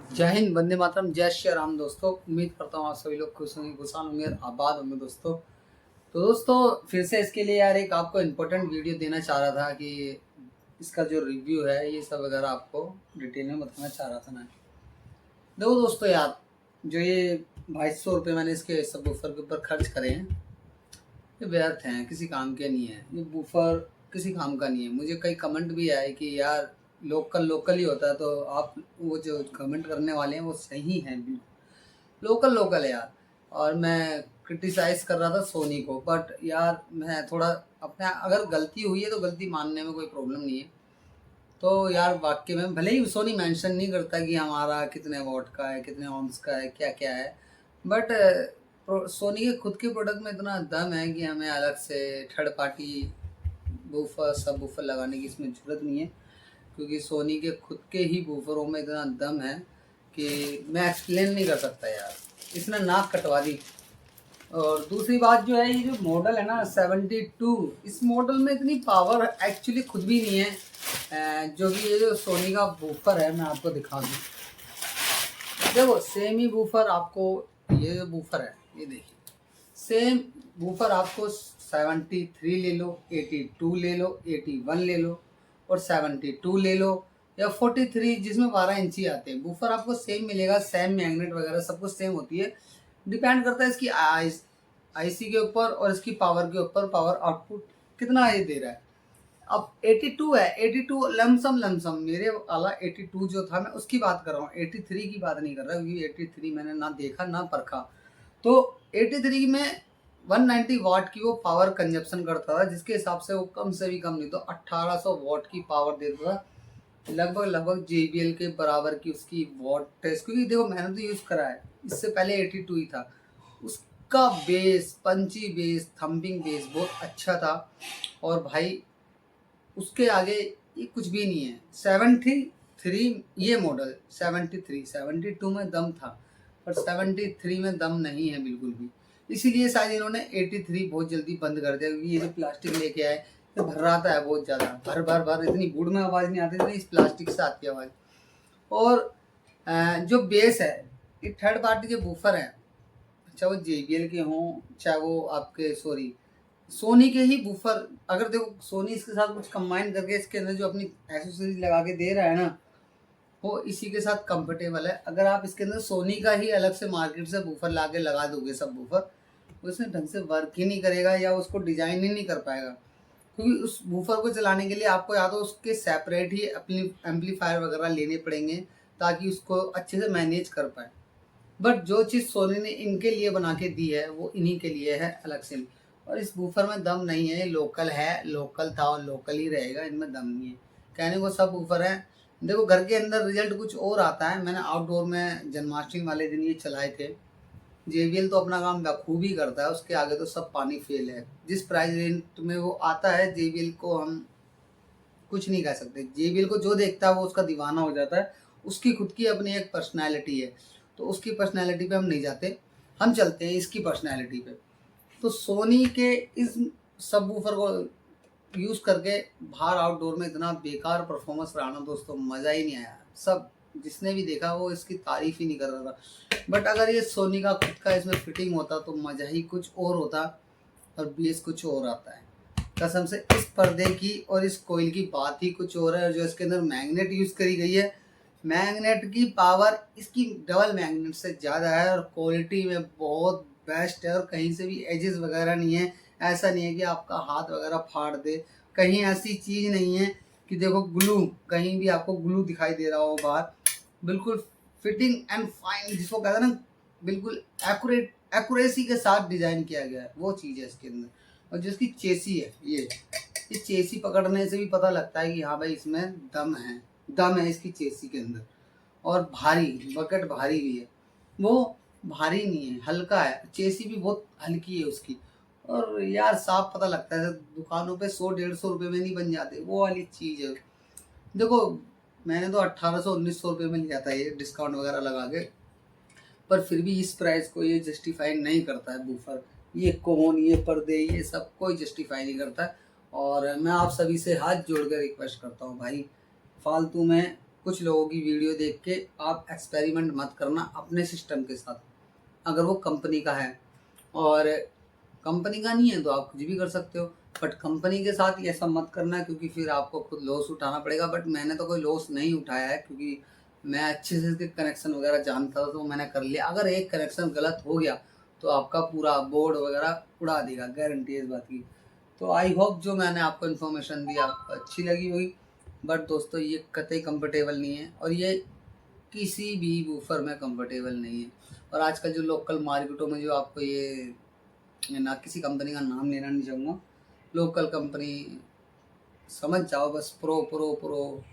जय हिंद, वंदे मातरम, जय श्री राम। दोस्तों, उम्मीद करता हूँ आप सभी लोग खुश होंगे, खुशहाल होंगे और आबाद होंगे। दोस्तों फिर से इसके लिए यार एक आपको इम्पोर्टेंट वीडियो देना चाह रहा था कि इसका जो रिव्यू है ये सब वगैरह आपको डिटेल में बताना चाह रहा था मैं। देखो दोस्तों यार, जो ये 2200 रुपये मैंने इसके सब बूफर के ऊपर खर्च करे हैं, ये व्यर्थ हैं, किसी काम के नहीं है। ये बूफर किसी काम का नहीं है। मुझे कई कमेंट भी आए कि यार लोकल लोकल ही होता है, तो आप वो जो कमेंट करने वाले हैं वो सही हैं, लोकल लोकल है यार। और मैं क्रिटिसाइज़ कर रहा था सोनी को, बट यार मैं थोड़ा अपने, अगर गलती हुई है तो गलती मानने में कोई प्रॉब्लम नहीं है। तो यार वाकई में भले ही सोनी मेंशन नहीं करता कि हमारा कितने वॉट का है, कितने ऑम्स का है, क्या क्या है, बट सोनी के खुद के प्रोडक्ट में इतना दम है कि हमें अलग से थर्ड पार्टी बूफर सब बूफर लगाने की इसमें ज़रूरत नहीं है। क्योंकि सोनी के खुद के ही बूफरों में इतना दम है कि मैं एक्सप्लेन नहीं कर सकता यार। इसने नाक कटवा दी। और दूसरी बात जो है, ये जो मॉडल है ना 72, इस मॉडल में इतनी पावर एक्चुअली खुद भी नहीं है। जो कि ये जो सोनी का बूफर है, मैं आपको दिखा दूँ। देखो सेम ही बूफर आपको, ये जो बूफर है ये देखिए, सेम बूफर आपको 73 ले लो, 82 ले लो, 81 ले लो और 72 ले लो या 43, जिसमें 12 इंची आते हैं बूफर आपको सेम मिलेगा। सेम मैग्नेट वगैरह सब कुछ सेम होती है। डिपेंड करता है इसकी आईसी के ऊपर और इसकी पावर के ऊपर, पावर आउटपुट कितना ये दे रहा है। अब 82 है, 82 लमसम मेरे वाला 82 जो था, मैं उसकी बात कर रहा हूँ, 83 की बात नहीं कर रहा, क्योंकि 83 मैंने ना देखा ना परखा। तो 83 में 190 वाट की वो पावर कंजप्शन करता था, जिसके हिसाब से वो कम से भी कम नहीं तो 1800 वाट की पावर देता था। लगभग JBL के बराबर की उसकी वाट टेस्ट, क्योंकि देखो मैंने तो यूज़ करा है, इससे पहले 82 ही था। उसका बेस, पंची बेस, थम्पिंग बेस बहुत अच्छा था। और भाई उसके आगे ये कुछ भी नहीं है। 73 ये मॉडल, 72 में दम था, पर 73 में दम नहीं है बिल्कुल भी। इसीलिए शायद इन्होंने 83 बहुत जल्दी बंद कर दिया, क्योंकि ये जो प्लास्टिक लेके आए तो भर्राता है बहुत ज़्यादा, भर भर भर, इतनी गुड़ में आवाज़ नहीं आती जितनी इस प्लास्टिक से आती है आवाज़। और जो बेस है, ये थर्ड पार्टी के बूफर हैं, चाहे वो JBL के हों, चाहे वो आपके सॉरी सोनी के ही बूफर। अगर देखो सोनी इसके साथ कुछ कंबाइन करके इसके अंदर जो अपनी एसेसरीज लगा के दे रहा है ना, वो इसी के साथ कंफर्टेबल है। अगर आप इसके अंदर सोनी का ही अलग से मार्केट से बूफर ला के लगा दोगे सब बूफर, वो इसमें ढंग से वर्क ही नहीं करेगा या उसको डिजाइन ही नहीं कर पाएगा। क्योंकि उस बूफर को चलाने के लिए आपको या तो उसके सेपरेट ही अपनी एम्पलीफायर वगैरह लेने पड़ेंगे, ताकि उसको अच्छे से मैनेज कर पाए। बट जो चीज़ सोनी ने इनके लिए बना के दी है वो इन्हीं के लिए है अलग से। और इस बूफर में दम नहीं है, लोकल है, लोकल था और लोकल ही रहेगा, इनमें दम नहीं है। कहने को सब बूफर है। देखो घर के अंदर रिजल्ट कुछ और आता है। मैंने आउटडोर में जन्माष्टमी वाले दिन ये चलाए थे। JBL तो अपना काम बखूबी करता है, उसके आगे तो सब पानी फेल है। जिस प्राइस रेंज में वो आता है, JBL को हम कुछ नहीं कह सकते। JBL को जो देखता है वो उसका दीवाना हो जाता है। उसकी खुद की अपनी एक पर्सनैलिटी है, तो उसकी पर्सनैलिटी पे हम नहीं जाते, हम चलते हैं इसकी पर्सनैलिटी पे। तो सोनी के इस सब वूफर को यूज़ करके बाहर आउटडोर में इतना बेकार परफॉर्मेंस रहा ना दोस्तों, मज़ा ही नहीं आया। सब जिसने भी देखा वो इसकी तारीफ़ ही नहीं कर रहा था। बट अगर ये सोनी का खुद का इसमें फिटिंग होता तो मज़ा ही कुछ और होता और बेस कुछ और आता है। कसम से इस पर्दे की और इस कोयल की बात ही कुछ और है। और जो इसके अंदर मैग्नेट यूज़ करी गई है, मैग्नेट की पावर इसकी डबल मैग्नेट से ज़्यादा है और क्वालिटी में बहुत बेस्ट है। और कहीं से भी एजेस वगैरह नहीं है। ऐसा नहीं है कि आपका हाथ वगैरह फाड़ दे, कहीं ऐसी चीज़ नहीं है कि देखो ग्लू, कहीं भी आपको ग्लू दिखाई दे रहा हो बाहर। बिल्कुल फिटिंग एंड फाइन, जिसको कहते हैं ना, बिल्कुल एक्यूरेसी के साथ डिज़ाइन किया गया है, वो चीज़ है इसके अंदर। और जो इसकी चेसी है, ये चेसी पकड़ने से भी पता लगता है कि हाँ भाई इसमें दम है इसकी चेसी के अंदर। और भारी, बकेट भारी भी है, वो भारी नहीं है, हल्का है। चेसी भी बहुत हल्की है उसकी। और यार साफ पता लगता है, दुकानों पे 100-150 रुपये में नहीं बन जाते, वो वाली चीज़ है। देखो मैंने तो 1800-1900 रुपये में लिया था ये, डिस्काउंट वगैरह लगा के। पर फिर भी इस प्राइस को ये जस्टिफाई नहीं करता है बूफर। ये कोन, ये पर्दे, ये सब कोई जस्टिफाई नहीं करता है। और मैं आप सभी से हाथ जोड़ कर रिक्वेस्ट करता हूँ भाई, फालतू में कुछ लोगों की वीडियो देख के आप एक्सपेरिमेंट मत करना अपने सिस्टम के साथ। अगर वो कंपनी का है और कंपनी का नहीं है तो आप कुछ भी कर सकते हो, बट कंपनी के साथ ऐसा मत करना क्योंकि फिर आपको खुद लॉस उठाना पड़ेगा। बट मैंने तो कोई लॉस नहीं उठाया है क्योंकि मैं अच्छे से इसके कनेक्शन वगैरह जानता था तो मैंने कर लिया। अगर एक कनेक्शन गलत हो गया तो आपका पूरा बोर्ड वगैरह उड़ा देगा, गारंटी है इस बात की। तो आई होप जो मैंने आपको इन्फॉर्मेशन दी आपको अच्छी लगी होगी। बट दोस्तों ये कतई कंफर्टेबल नहीं है और ये किसी भी वूफर में कंफर्टेबल नहीं है। और आजकल जो लोकल मार्केटों में जो आपको ये ना, किसी कंपनी का नाम लेना नहीं चाहूँगा, लोकल कंपनी समझ जाओ बस, pro pro pro,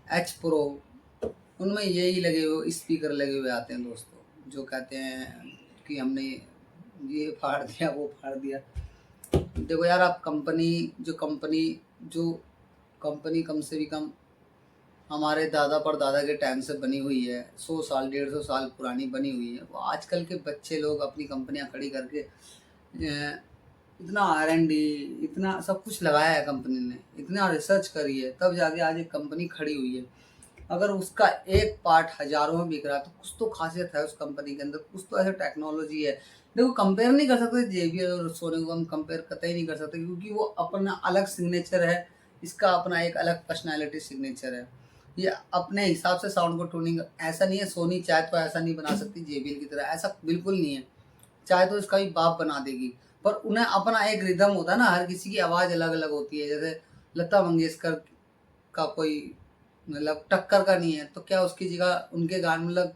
H pro, उनमें यही लगे हुए स्पीकर लगे हुए आते हैं दोस्तों, जो कहते हैं कि हमने ये फाड़ दिया वो फाड़ दिया। देखो यार, आप कंपनी कम से भी कम हमारे दादा परदादा के टाइम से बनी हुई है, 100 साल 150 साल पुरानी बनी हुई है। वो आजकल के बच्चे लोग अपनी कंपनियां खड़ी करके इतना R&D, इतना सब कुछ लगाया है कंपनी ने, इतना रिसर्च करी है, तब जाके आज एक कंपनी खड़ी हुई है। अगर उसका एक पार्ट हजारों में बिक रहा है तो कुछ तो खासियत है उस कंपनी के अंदर, कुछ तो ऐसा टेक्नोलॉजी है। देखो कंपेयर नहीं कर सकते JBL और सोनी को, हम कंपेयर कतई नहीं कर सकते क्योंकि वो अपना अलग सिग्नेचर है, इसका अपना एक अलग पर्सनैलिटी सिग्नेचर है। ये अपने हिसाब से साउंड को ट्यूनिंग, ऐसा नहीं है सोनी चाहे तो ऐसा नहीं बना सकती JBL की तरह, ऐसा बिल्कुल नहीं है। चाहे तो इसका भी बाप बना देगी, पर उन्हें अपना एक रिदम होता है ना, हर किसी की आवाज़ अलग अलग होती है। जैसे लता मंगेशकर का कोई मतलब टक्कर का नहीं है, तो क्या उसकी जगह उनके गाने मतलब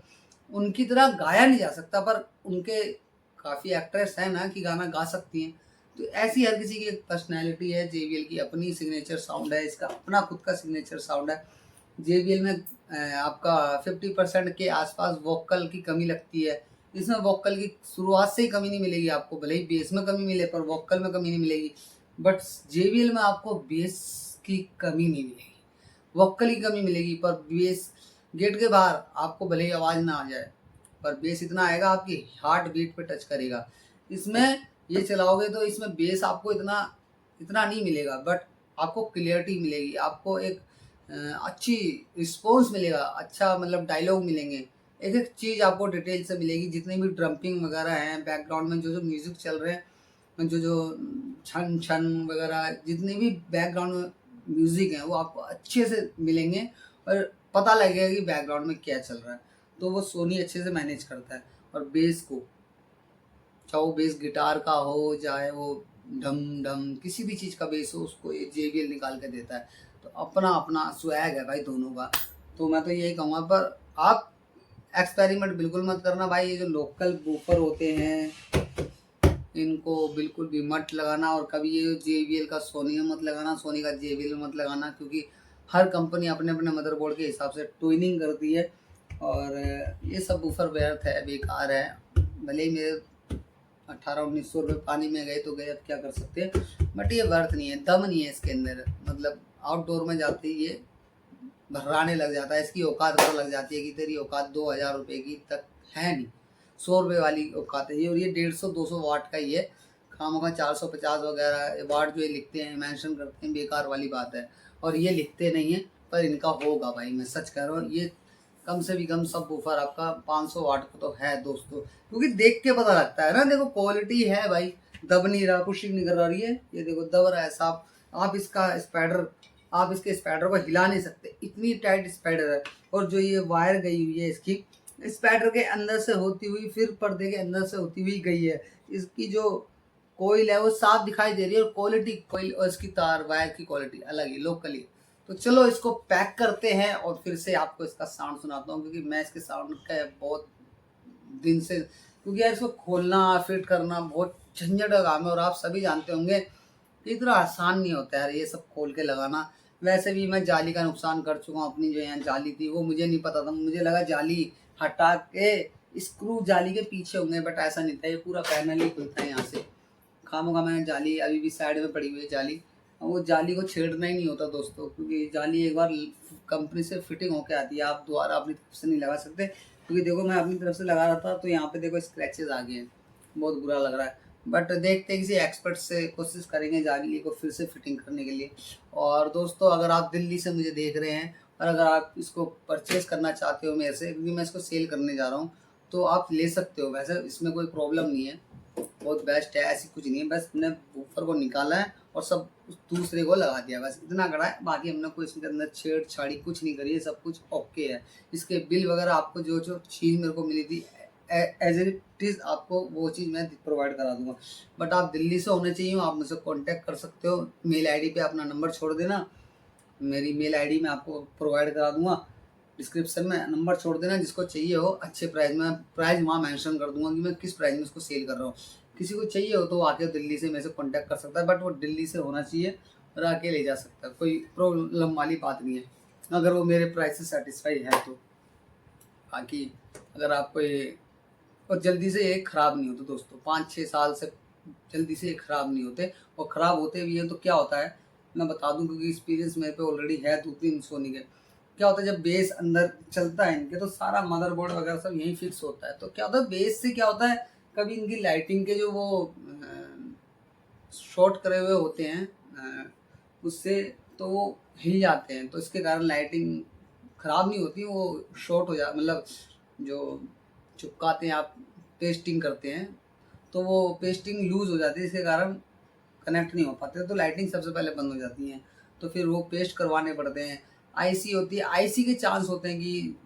उनकी तरह गाया नहीं जा सकता, पर उनके काफ़ी एक्ट्रेस हैं ना कि गाना गा सकती हैं। तो ऐसी हर किसी की एक पर्सनैलिटी है। JBL की अपनी सिग्नेचर साउंड है, इसका अपना खुद का सिग्नेचर साउंड है। JBL में आपका 50% के आसपास वोकल की कमी लगती है। इसमें वोकल की शुरुआत से ही कमी नहीं मिलेगी आपको, भले ही बेस में कमी मिले पर वोकल में कमी नहीं मिलेगी। बट JBL में आपको बेस की कमी नहीं मिलेगी, वोकल की कमी मिलेगी, पर बेस गेट के बाहर आपको भले ही आवाज़ ना आ जाए पर बेस इतना आएगा आपकी हार्ट बीट पे टच करेगा। इसमें ये चलाओगे तो इसमें बेस आपको इतना इतना नहीं मिलेगा, बट आपको क्लियरिटी मिलेगी, आपको एक अच्छी रिस्पॉन्स मिलेगा, अच्छा मतलब डायलॉग मिलेंगे, एक एक चीज़ आपको डिटेल से मिलेगी। जितने भी ड्रम्पिंग वगैरह हैं बैकग्राउंड में, जो जो म्यूज़िक चल रहे हैं, जो जो छन छन वगैरह, जितने भी बैकग्राउंड में म्यूज़िक हैं वो आपको अच्छे से मिलेंगे और पता लगेगा कि बैकग्राउंड में क्या चल रहा है। तो वो सोनी अच्छे से मैनेज करता है। और बेस को, चाहे वो बेस गिटार का हो, चाहे वो ढम ढम किसी भी चीज़ का बेस हो, उसको ये JBL निकाल के देता है। तो अपना अपना स्वैग है भाई दोनों का। तो मैं तो यही कहूँगा, पर आप एक्सपेरिमेंट बिल्कुल मत करना भाई। ये जो लोकल बूफर होते हैं इनको बिल्कुल भी मत लगाना, और कभी ये JBL का सोनी में मत लगाना, सोनी का JBL में मत लगाना, क्योंकि हर कंपनी अपने अपने मदरबोर्ड के हिसाब से ट्यूनिंग करती है। और ये सब बूफर व्यर्थ है, बेकार है। भले ही मेरे 1800-1900 रुपये पानी में गए तो गए, अब क्या कर सकते हैं, बट ये वर्थ नहीं है, दम नहीं है इसके अंदर। मतलब आउटडोर में जाते ही ये भर्राने लग जाता है, इसकी औकात पता लग जाती है कि तेरी औकात 2000 रुपये की तक है नहीं, 100 रुपये वाली औकात है ये। और ये 150-200 वाट का ही है, खामखा 450 वगैरह वाट जो ये लिखते हैं मेंशन करते हैं, बेकार वाली बात है। और ये लिखते नहीं है पर इनका होगा भाई, मैं सच कह रहा हूँ। ये कम से भी कम सब बूफर आपका 500 वाट का तो है दोस्तों, क्योंकि देख के पता लगता है ना। देखो क्वालिटी है भाई, दब नहीं रहा, पुशिंग नहीं कर रही है, ये देखो दब रहा है साफ। आप इसका स्पाइडर, आप इसके स्पाइडर को हिला नहीं सकते, इतनी टाइट स्पाइडर है। और जो ये वायर गई हुई है इसकी स्पाइडर के अंदर से होती हुई फिर पर्दे के अंदर से होती हुई गई है, इसकी जो कोयल है वो साफ दिखाई दे रही है। और क्वालिटी कोयल और इसकी तार वायर की क्वालिटी अलग ही, लोकली। तो चलो इसको पैक करते हैं और फिर से आपको इसका साउंड सुनाता हूँ, क्योंकि मैं इसके साउंड का बहुत दिन से, क्योंकि यार इसको खोलना फिट करना बहुत झंझट का काम है। और आप सभी जानते होंगे कि इतना आसान नहीं होता है ये सब खोल के लगाना। वैसे भी मैं जाली का नुकसान कर चुका हूँ, अपनी जो यहाँ जाली थी वो मुझे नहीं पता था, मुझे लगा जाली हटा के स्क्रू जाली के पीछे होंगे, बट ऐसा नहीं था, ये पूरा पैनल ही खुलता है यहाँ से। खामोगा मैंने जाली अभी भी साइड में पड़ी हुई है जाली, वो जाली को छेड़ना ही नहीं होता दोस्तों, क्योंकि जाली एक बार कंपनी से फिटिंग होके आती है, आप दोबारा अपनी तरफ से नहीं लगा सकते। क्योंकि देखो मैं अपनी तरफ से लगा रहा था तो यहाँ पे देखो स्क्रैचेस आ गए हैं, बहुत बुरा लग रहा है। बट देखते हैं किसी एक्सपर्ट से कोशिश करेंगे जाली को फिर से फिटिंग करने के लिए। और दोस्तों अगर आप दिल्ली से मुझे देख रहे हैं और अगर आप इसको परचेज़ करना चाहते हो मेरे से, क्योंकि मैं इसको सेल करने जा रहा हूँ, तो आप ले सकते हो। वैसे इसमें कोई प्रॉब्लम नहीं है, बहुत बेस्ट है, ऐसी कुछ नहीं है। बस हमने वूफर को निकाला है और सब दूसरे को लगा दिया, बस इतना करा है। बाकी हमने कोई इसके अंदर छेड़छाड़ी कुछ नहीं करी है, सब कुछ ओके है। इसके बिल वगैरह आपको जो जो चीज़ मेरे को मिली थी एज इट इज़ आपको वो चीज़ मैं प्रोवाइड करा दूंगा। बट आप दिल्ली से होने चाहिए, आप मुझसे कांटेक्ट कर सकते हो। मेल आईडी पे अपना नंबर छोड़ देना, मेरी मेल आईडी मैं आपको प्रोवाइड करा दूंगा। डिस्क्रिप्शन में नंबर छोड़ देना, जिसको चाहिए हो अच्छे प्राइस में, प्राइस वहाँ मेंशन कर दूंगा कि मैं किस प्राइस में उसको सेल कर रहा हूँ। किसी को चाहिए हो तो आके दिल्ली से मेरे से कांटेक्ट कर सकता है, बट वो दिल्ली से होना चाहिए और आके ले जा सकता है, कोई प्रॉब्लम वाली बात नहीं है, अगर वो मेरे प्राइस से सेटिस्फाई है तो। बाकी अगर आपको ये, और जल्दी से ये ख़राब नहीं होते दोस्तों, 5-6 साल से जल्दी से ये ख़राब नहीं होते। और ख़राब होते भी हैं तो क्या होता है मैं बता दूं, क्योंकि एक्सपीरियंस मेरे पे ऑलरेडी है 2-3 सोनी के। क्या होता है जब बेस अंदर चलता है इनके, तो सारा मदरबोर्ड वगैरह सब यहीं फिक्स होता है। तो क्या होता है बेस से क्या होता है, कभी इनकी लाइटिंग के जो वो शॉर्ट करे हुए होते हैं उससे, तो वो हिल जाते हैं। तो इसके कारण लाइटिंग ख़राब नहीं होती, वो शॉर्ट हो जा, मतलब जो चिपकाते हैं आप, पेस्टिंग करते हैं, तो वो पेस्टिंग लूज़ हो जाती है, इसके कारण कनेक्ट नहीं हो पाते, तो लाइटिंग सबसे पहले बंद हो जाती है। तो फिर वो पेस्ट करवाने पड़ते हैं। आईसी होती है, आईसी के चांस होते हैं कि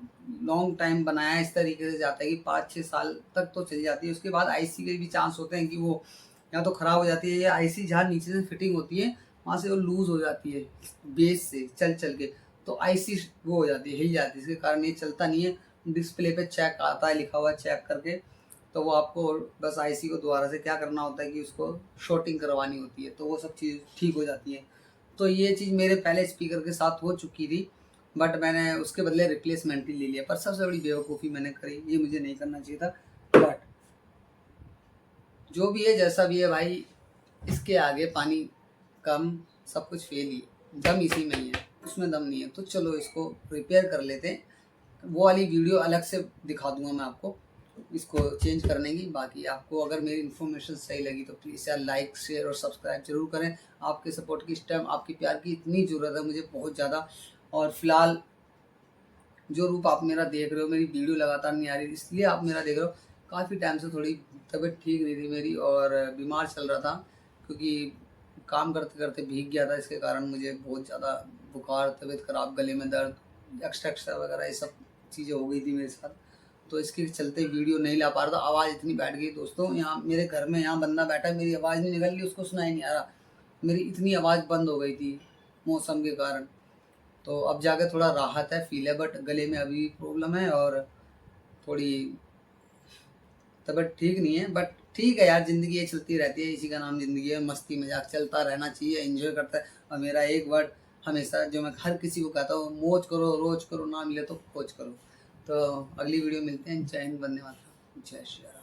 लॉन्ग टाइम बनाया इस तरीके से जाता है कि 5-6 साल तक तो चली जाती है। उसके बाद आईसी के भी चांस होते हैं कि वो या तो ख़राब हो जाती है, या आईसी जहाँ नीचे से फिटिंग होती है वहाँ से वो लूज़ हो जाती है बेस से चल चल के, तो आईसी वो हो जाती है, हिल जाती है, इसके कारण ये चलता नहीं है। डिस्प्ले पे चेक आता है, लिखा हुआ चेक करके, तो वो आपको बस आईसी को दोबारा से क्या करना होता है कि उसको शॉर्टिंग करवानी होती है, तो वो सब चीज़ ठीक हो जाती है। तो ये चीज़ मेरे पहले स्पीकर के साथ हो चुकी थी, बट मैंने उसके बदले रिप्लेसमेंट ही ले लिया। पर सबसे बड़ी बेवकूफ़ी मैंने करी, ये मुझे नहीं करना चाहिए था। बट जो भी है जैसा भी है भाई, इसके आगे पानी कम, सब कुछ फेल ही है, दम इसी में ही है, उसमें दम नहीं है। तो चलो इसको रिपेयर कर लेते हैं, वो वाली वीडियो अलग से दिखा दूंगा मैं आपको इसको चेंज करने की। बाकी आपको अगर मेरी इन्फॉर्मेशन सही लगी तो प्लीज़ यार लाइक शेयर और सब्सक्राइब जरूर करें। आपके सपोर्ट की, इस टाइम आपकी प्यार की इतनी ज़रूरत है मुझे, बहुत ज़्यादा। और फिलहाल जो रूप आप मेरा देख रहे हो, मेरी वीडियो लगातार नहीं आ रही इसलिए आप मेरा देख रहे हो। काफ़ी टाइम से थोड़ी तबीयत ठीक नहीं थी मेरी और बीमार चल रहा था, क्योंकि काम करते करते भीग गया था, इसके कारण मुझे बहुत ज़्यादा बुखार, तबीयत ख़राब, गले में दर्द, एक्स्ट्रा वगैरह ये सब चीज़ें हो गई थी मेरे साथ। तो इसके चलते वीडियो नहीं ला पा रहा था। आवाज़ इतनी बैठ गई दोस्तों, यहाँ मेरे घर में यहाँ बंदा बैठा है, मेरी आवाज़ नहीं निकल रही, उसको सुनाई नहीं आ रहा, मेरी इतनी आवाज़ बंद हो गई थी मौसम के कारण। तो अब जाके थोड़ा राहत है, फील है, बट गले में अभी भी प्रॉब्लम है और थोड़ी तबीयत ठीक नहीं है। बट ठीक है यार, ज़िंदगी ये चलती रहती है, इसी का नाम ज़िंदगी है। मस्ती मजाक चलता रहना चाहिए, एंजॉय करता है। और मेरा एक वर्ड हमेशा जो मैं हर किसी को कहता हूँ, मौज करो, रोज करो, ना मिले तो खोज करो। तो अगली वीडियो मिलते हैं। जय हिंद, वंदे मातरम, जय श्री राम।